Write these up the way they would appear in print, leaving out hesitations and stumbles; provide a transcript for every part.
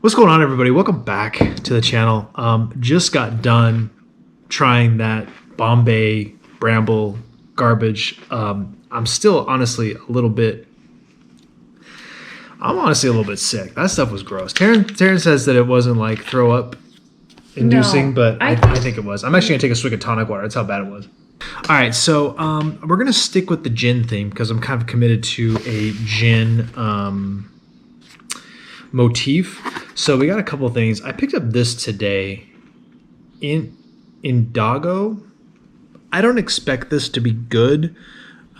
What's going on, everybody? Welcome back to the channel. Just got done trying that Bombay Bramble garbage. I'm still honestly a little bit sick. That stuff was gross. Taryn says that it wasn't like throw up inducing, but I think it was. I'm actually gonna take a swig of tonic water. That's how bad it was. All right, so we're gonna stick with the gin theme because I'm kind of committed to a gin motif. So we got a couple things. I picked up this today in Doggo. I don't expect this to be good.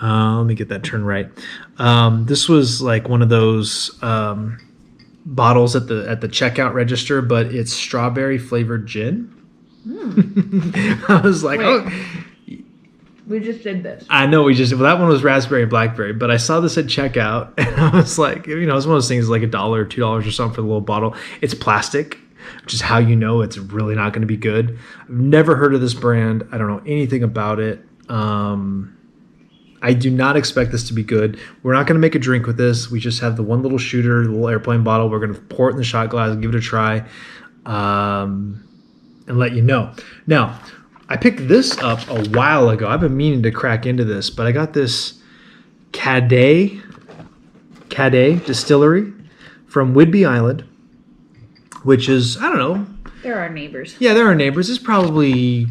Let me get that turned right. This was like one of those bottles at the checkout register, but it's strawberry flavored gin. I was like, oh. We just did this. I know that one was raspberry and blackberry, but I saw this at checkout and I was like, it's one of those things like $1 or $2 or something for the little bottle. It's plastic, which is how you know it's really not going to be good. I've never heard of this brand. I don't know anything about it. I do not expect this to be good. We're not going to make a drink with this. We just have the one little shooter, the little airplane bottle. We're going to pour it in the shot glass and give it a try and let you know. Now, I picked this up a while ago. I've been meaning to crack into this, but I got this Cadet distillery from Whidbey Island, which is, I don't know. They're our neighbors. Yeah, they're our neighbors. It's probably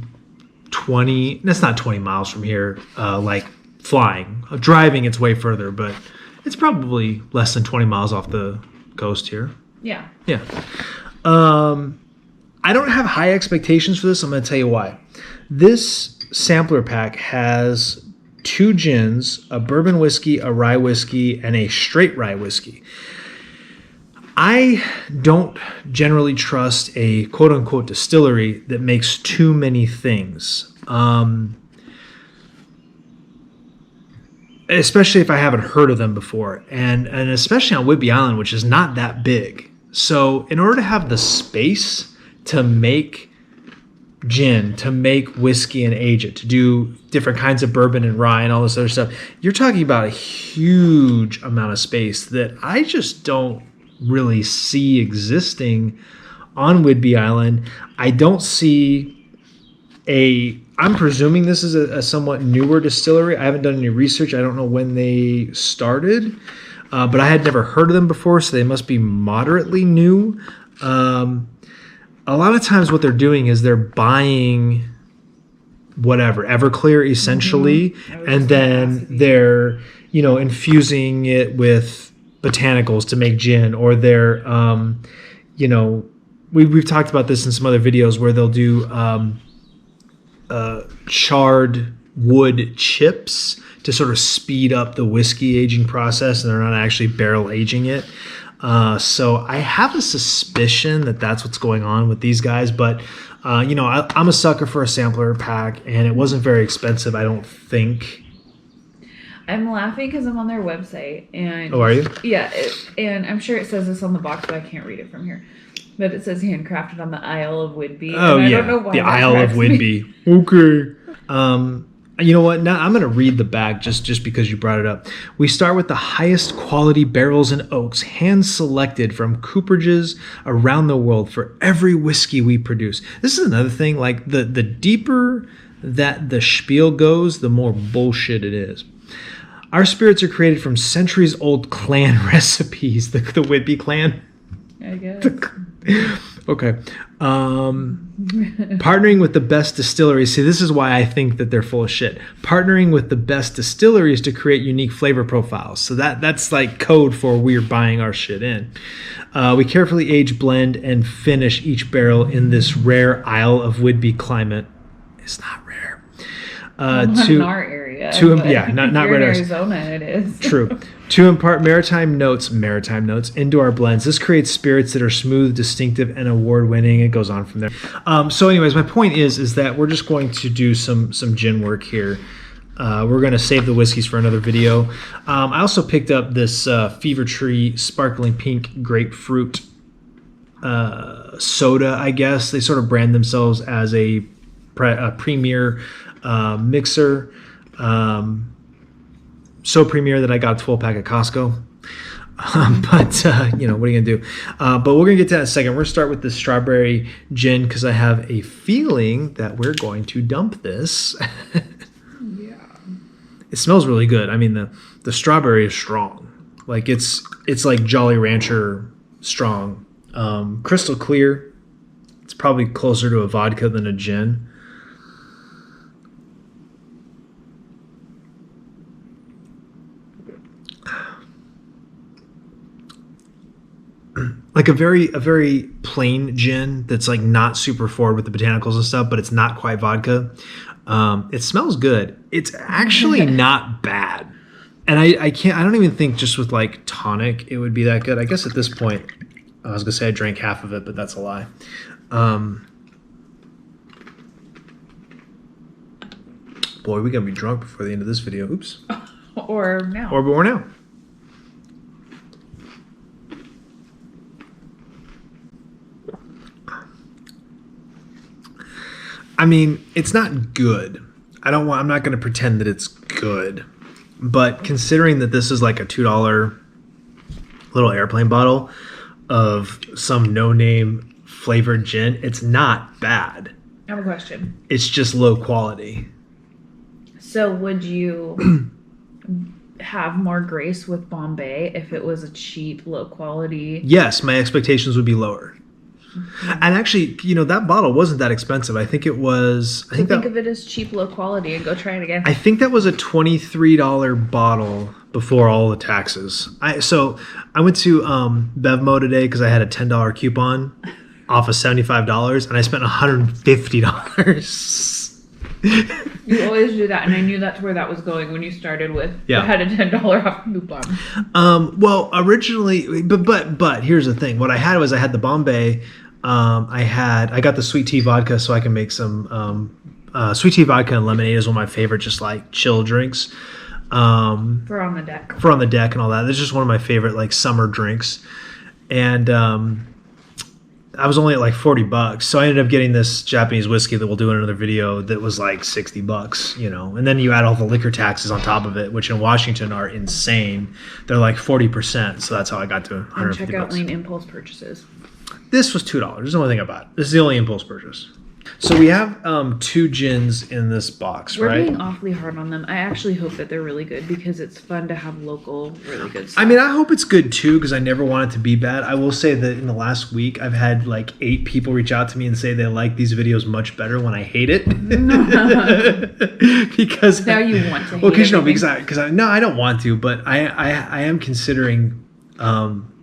that's not 20 miles from here, like flying. Driving, it's way further, but it's probably less than 20 miles off the coast here. Yeah. Yeah. I don't have high expectations for this. I'm going to tell you why. This sampler pack has 2 gins, a bourbon whiskey, a rye whiskey, and a straight rye whiskey. I don't generally trust a quote-unquote distillery that makes too many things, especially if I haven't heard of them before, and especially on Whidbey Island, which is not that big. So in order to have the space to make gin, to make whiskey and age it, to do different kinds of bourbon and rye and all this other stuff, you're talking about a huge amount of space that I just don't really see existing on Whidbey Island. I don't see I'm presuming this is a somewhat newer distillery. I haven't done any research. I don't know when they started, but I had never heard of them before, so they must be moderately new. A lot of times what they're doing is they're buying whatever, Everclear essentially, and then they're, infusing it with botanicals to make gin, or they're, we've talked about this in some other videos where they'll do charred wood chips to sort of speed up the whiskey aging process, and they're not actually barrel aging it. So I have a suspicion that that's what's going on with these guys, but I'm a sucker for a sampler pack, and it wasn't very expensive, I don't think. I'm laughing because I'm on their website, and are you? Yeah, and I'm sure it says this on the box, but I can't read it from here. But it says handcrafted on the Isle of Whidbey. Oh, and yeah, I don't know why the Isle of Whidbey. Okay. You know what? Now I'm going to read the back just because you brought it up. We start with the highest quality barrels and oaks, hand-selected from cooperages around the world for every whiskey we produce. This is another thing. Like, the deeper that the spiel goes, the more bullshit it is. Our spirits are created from centuries-old clan recipes. The Whidbey clan? I guess. Okay. Partnering with the best distilleries. See, this is why I think that they're full of shit. Partnering with the best distilleries to create unique flavor profiles. So that's like code for we're buying our shit in. We carefully age, blend, and finish each barrel in this rare Isle of Whidbey climate. It's not rare. Not in our area. Not in rare. Arizona, it is. True. To impart maritime notes into our blends. This creates spirits that are smooth, distinctive, and award-winning. It goes on from there. So anyways, my point is that we're just going to do some gin work here. We're going to save the whiskeys for another video. I also picked up this Fever Tree Sparkling Pink Grapefruit soda, I guess. They sort of brand themselves as a premier mixer. So premier that I got a 12-pack at Costco. But, you know, what are you going to do? But we're going to get to that in a second. We're going to start with the strawberry gin because I have a feeling that we're going to dump this. Yeah. It smells really good. I mean, the strawberry is strong. Like, it's like Jolly Rancher strong. Crystal clear. It's probably closer to a vodka than a gin. Like a very plain gin that's like not super forward with the botanicals and stuff, but it's not quite vodka. It smells good. It's actually not bad. And I don't even think just with like tonic it would be that good. I guess at this point, I was gonna say I drank half of it, but that's a lie. Boy, we're gonna be drunk before the end of this video. Oops. Or now. Or more now. I mean, it's not good. I'm not going to pretend that it's good. But considering that this is like a $2 little airplane bottle of some no-name flavored gin, it's not bad. I have a question. It's just low quality. So would you have more grace with Bombay if it was a cheap, low quality? Yes, my expectations would be lower. And actually, you know, that bottle wasn't that expensive. I think it was... Think of it as cheap, low quality and go try it again. I think that was a $23 bottle before all the taxes. So I went to Bevmo today because I had a $10 coupon off of $75 and I spent $150. You always do that, and I knew that's where that was going when you started with. Yeah. I had a $10 off coupon. Well, originally, but here's the thing. What I had was I had the Bombay. I got the sweet tea vodka so I can make some sweet tea vodka and lemonade is one of my favorite, just like chill drinks. For on the deck. For on the deck and all that. It's just one of my favorite like summer drinks, and I was only at like $40, so I ended up getting this Japanese whiskey that we'll do in another video that was like $60, you know. And then you add all the liquor taxes on top of it, which in Washington are insane. They're like 40%, so that's how I got to $150. And check out Lean Impulse purchases. This was $2. This is the only thing I bought. This is the only impulse purchase. So we have 2 gins in this box, We're right? being awfully hard on them. I actually hope that they're really good because it's fun to have local, really good stuff. I mean, I hope it's good too because I never want it to be bad. I will say that in the last week, I've had like 8 people reach out to me and say they like these videos much better when I hate it. Because now you want to hate because I don't want to, but I am considering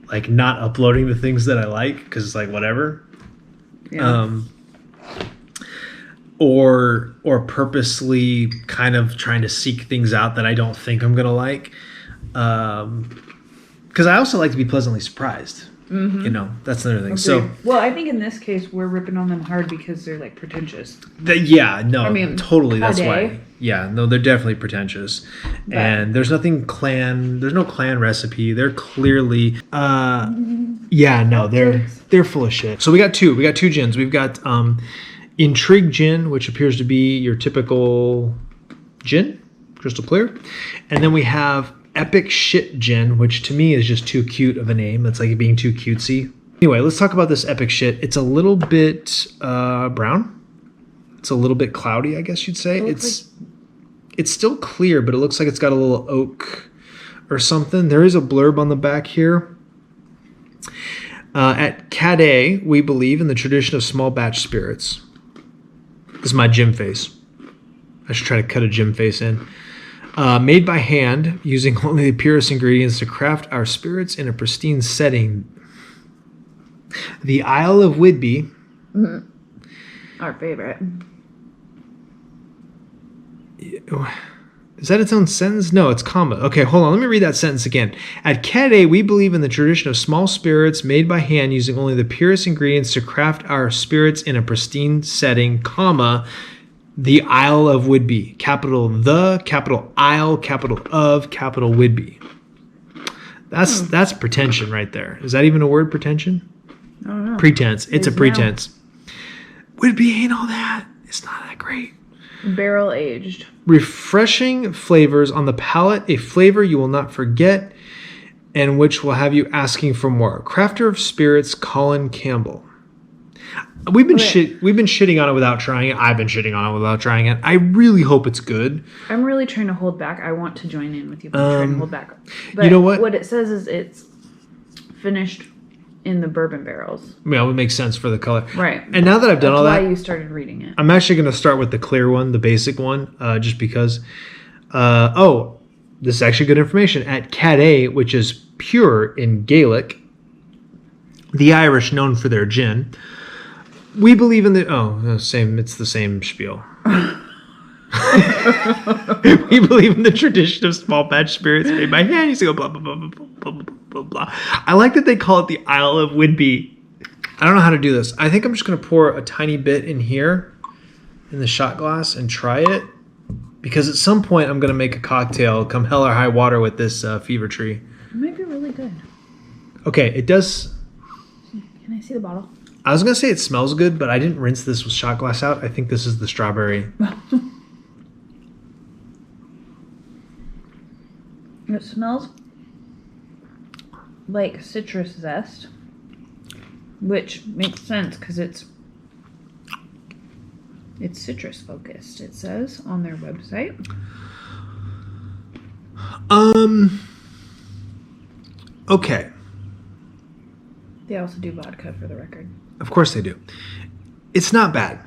like not uploading the things that I like because it's like whatever. Yeah. Or purposely kind of trying to seek things out that I don't think I'm gonna like, because I also like to be pleasantly surprised. Mm-hmm. You know, that's another thing. Agreed. So, well, I think in this case we're ripping on them hard because they're like pretentious. Totally. That's day. why. Yeah, no, they're definitely pretentious, and there's no clan recipe. They're clearly, they're full of shit. So we got two gins. We've got Intrigue Gin, which appears to be your typical gin, crystal clear. And then we have Epic Shit Gin, which to me is just too cute of a name. It's like being too cutesy. Anyway, let's talk about this Epic Shit. It's a little bit brown. It's a little bit cloudy, I guess you'd say. It's still clear, but it looks like it's got a little oak or something. There is a blurb on the back here. At Cadet, we believe in the tradition of small batch spirits. This is my gym face. I should try to cut a gym face in. Made by hand, using only the purest ingredients to craft our spirits in a pristine setting. The Isle of Whidbey. Mm-hmm. Our favorite. Is that its own sentence? No, it's comma. Okay, hold on. Let me read that sentence again. At Cadet, we believe in the tradition of small spirits made by hand using only the purest ingredients to craft our spirits in a pristine setting, comma, the Isle of Whidbey. Capital the, capital Isle, capital of, capital Whidbey. That's pretension right there. Is that even a word, pretension? I don't know. Pretense. It's a pretense. Whidbey ain't all that. It's not that great. Barrel aged. Refreshing flavors on the palate, a flavor you will not forget. and which will have you asking for more. Crafter of Spirits, Colin Campbell. We've been shitting on it without trying it. I've been shitting on it without trying it. I really hope it's good. I'm really trying to hold back. I want to join in with you, but I'm trying to hold back. But you know what? What it says is it's finished in the bourbon barrels. Yeah, it would make sense for the color. Right. And now that I've done all that, that's why you started reading it. I'm actually going to start with the clear one, the basic one, just because. This is actually good information. At Cadé, which is pure in Gaelic, the Irish known for their gin, we believe in the same. It's the same spiel. We believe in the tradition of small batch spirits made by hand. You go blah blah blah blah blah blah blah blah. I like that they call it the Isle of Whidbey. I don't know how to do this. I think I'm just going to pour a tiny bit in here in the shot glass and try it, because at some point I'm going to make a cocktail come hell or high water with this Fever Tree. It might be really good. Okay, it does. Can I see the bottle? I was going to say it smells good, but I didn't rinse this with shot glass out. I think this is the strawberry. It smells like citrus zest, which makes sense because it's citrus focused, it says on their website. Okay. They also do vodka, for the record. Of course they do. It's not bad.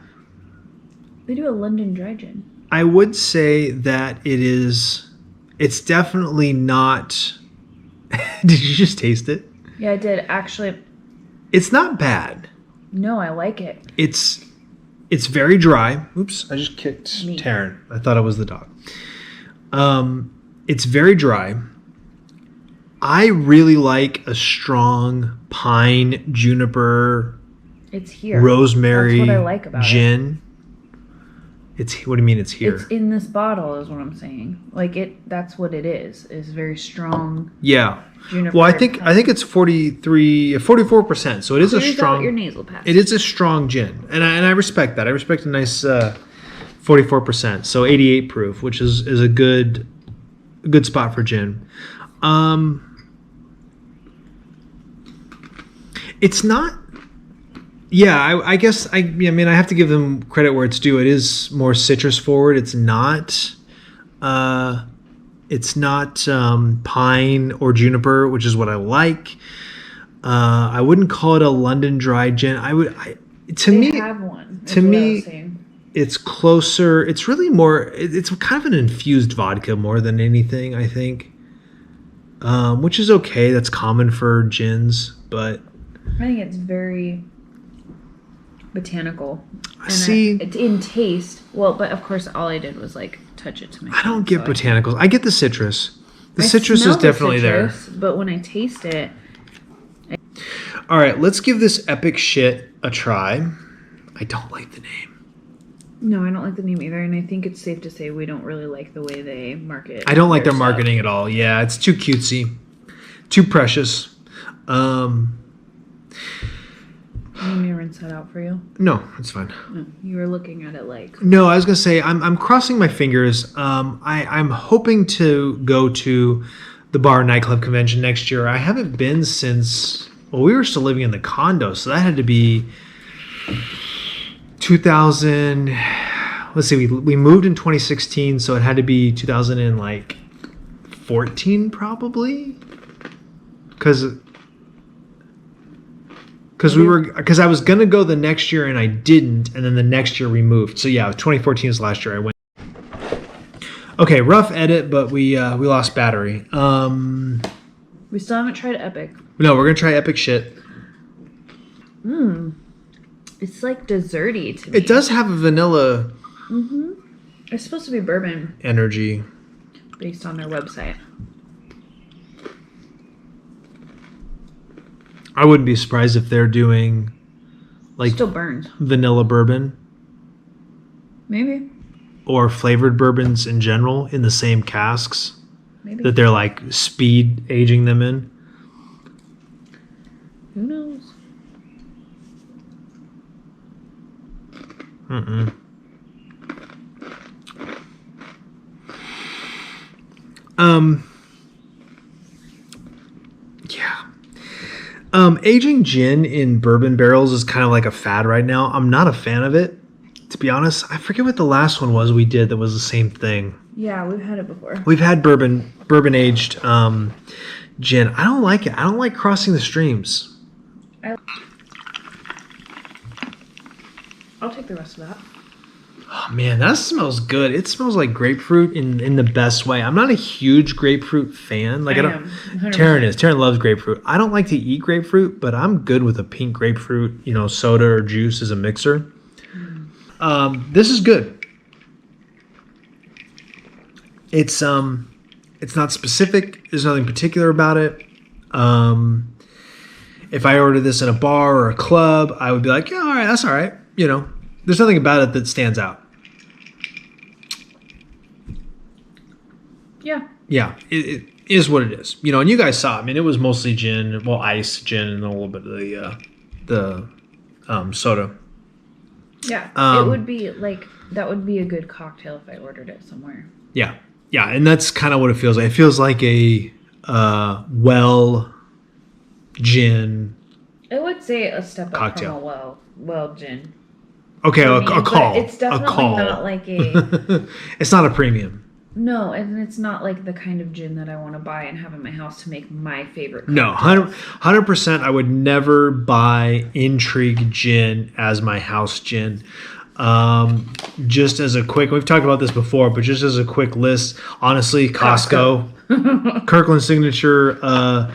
They do a London dry gin. I would say that it's definitely not. Did you just taste it? Yeah, I did. Actually, it's not bad. No, I like it. It's very dry. Oops, I just kicked Taryn. I thought it was the dog. It's very dry. I really like a strong pine, juniper, it's here. Rosemary That's what I like about gin. What do you mean it's here? It's in this bottle is what I'm saying. That's what it is. It's very strong. Yeah. Juniper. Well, I think it's 44%. So it is a strong. Out your nasal pass. It is a strong gin, and I respect that. I respect a nice 44%. So 88 proof, which is a good spot for gin. It's not. Yeah, I guess I mean I have to give them credit where it's due. It is more citrus forward. It's not pine or juniper, which is what I like. I wouldn't call it a London dry gin. They have one. To me, it's closer. It's really more. It's kind of an infused vodka more than anything, I think. Which is okay. That's common for gins, but I think it's very botanical. It's in taste. Well, but of course, all I did was touch it to my. I don't get botanicals. I get the citrus. The citrus is definitely there. But when I taste it. All right, let's give this epic shit a try. I don't like the name. No, I don't like the name either, and I think it's safe to say we don't really like the way they market. I don't like their marketing at all. Yeah, it's too cutesy, too precious. You need me to rinse that out for you? No, it's fine. You were looking at it No, I was gonna say I'm crossing my fingers. I'm hoping to go to the bar nightclub convention next year. I haven't been since we were still living in the condo, so that had to be 2000. Let's see, we moved in 2016, so it had to be 2014 probably, because I was gonna go the next year and I didn't, and then the next year we moved. So yeah, 2014 is last year I went. Okay, rough edit, but we lost battery. We still haven't tried Epic. No, we're gonna try epic shit. It's like desserty to me. It does have a vanilla. It's supposed to be bourbon energy, based on their website. I wouldn't be surprised if they're doing Still burns. vanilla bourbon. Maybe. Or flavored bourbons in general in the same casks. Maybe. That they're speed aging them in. Who knows? Aging gin in bourbon barrels is kind of like a fad right now. I'm not a fan of it, to be honest. I forget what the last one was we did that was the same thing. Yeah, we've had it before. We've had bourbon aged gin. I don't like it. I don't like crossing the streams. I'll take the rest of that. Oh, man, that smells good. It smells like grapefruit in the best way. I'm not a huge grapefruit fan. Like I don't. 100%. Taryn is. Taryn loves grapefruit. I don't like to eat grapefruit, but I'm good with a pink grapefruit, soda or juice as a mixer. This is good. It's not specific. There's nothing particular about it. If I ordered this in a bar or a club, I would be like, yeah, all right, that's all right. There's nothing about it that stands out. Yeah. Yeah, it is what it is. And you guys saw. I mean, it was mostly gin, well, ice, gin, and a little bit of the soda. Yeah, it would be that would be a good cocktail if I ordered it somewhere. Yeah, and that's kind of what it feels like. It feels like a gin. I would say a step up cocktail. from a well gin. Okay, a call. But it's definitely not like a. It's not a premium. No, and it's not like the kind of gin that I want to buy and have in my house to make my favorite cocktail. No, 100%. I would never buy Intrigue gin as my house gin. Just as a quick, we've talked about this before, but just as a quick list, honestly, Costco. Kirkland Signature. I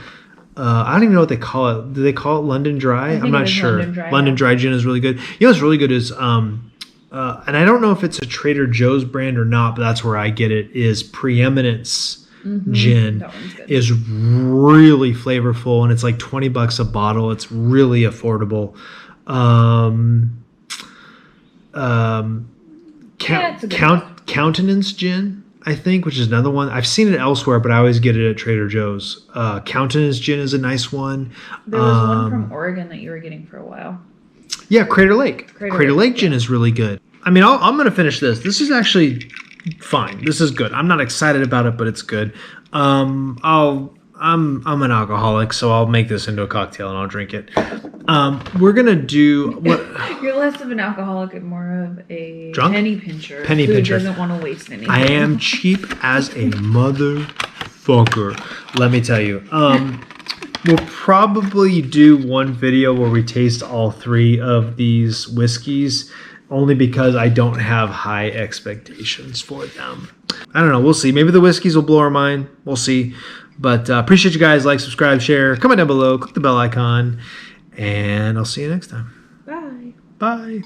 don't even know what they call it. Do they call it London Dry? I'm not sure. London Dry gin is really good. What's really good is, and I don't know if it's a Trader Joe's brand or not, but that's where I get it, is Preeminence gin is really flavorful, and it's like $20 a bottle. It's really affordable. Countenance gin, I think, which is another one. I've seen it elsewhere, but I always get it at Trader Joe's. Countenance gin is a nice one. There was one from Oregon that you were getting for a while. Yeah, Crater Lake. Crater Lake gin is really good. I mean, I'm going to finish this. This is actually fine. This is good. I'm not excited about it, but it's good. I'm an alcoholic, so I'll make this into a cocktail and I'll drink it. We're gonna do what? You're less of an alcoholic and more of a drunk? penny pincher. Penny who pincher. Doesn't want to waste anything. I am cheap as a motherfucker. Let me tell you. We'll probably do one video where we taste all three of these whiskeys, only because I don't have high expectations for them. I don't know. We'll see. Maybe the whiskeys will blow our mind. We'll see. But appreciate you guys. Like, subscribe, share. Comment down below. Click the bell icon. And I'll see you next time. Bye. Bye.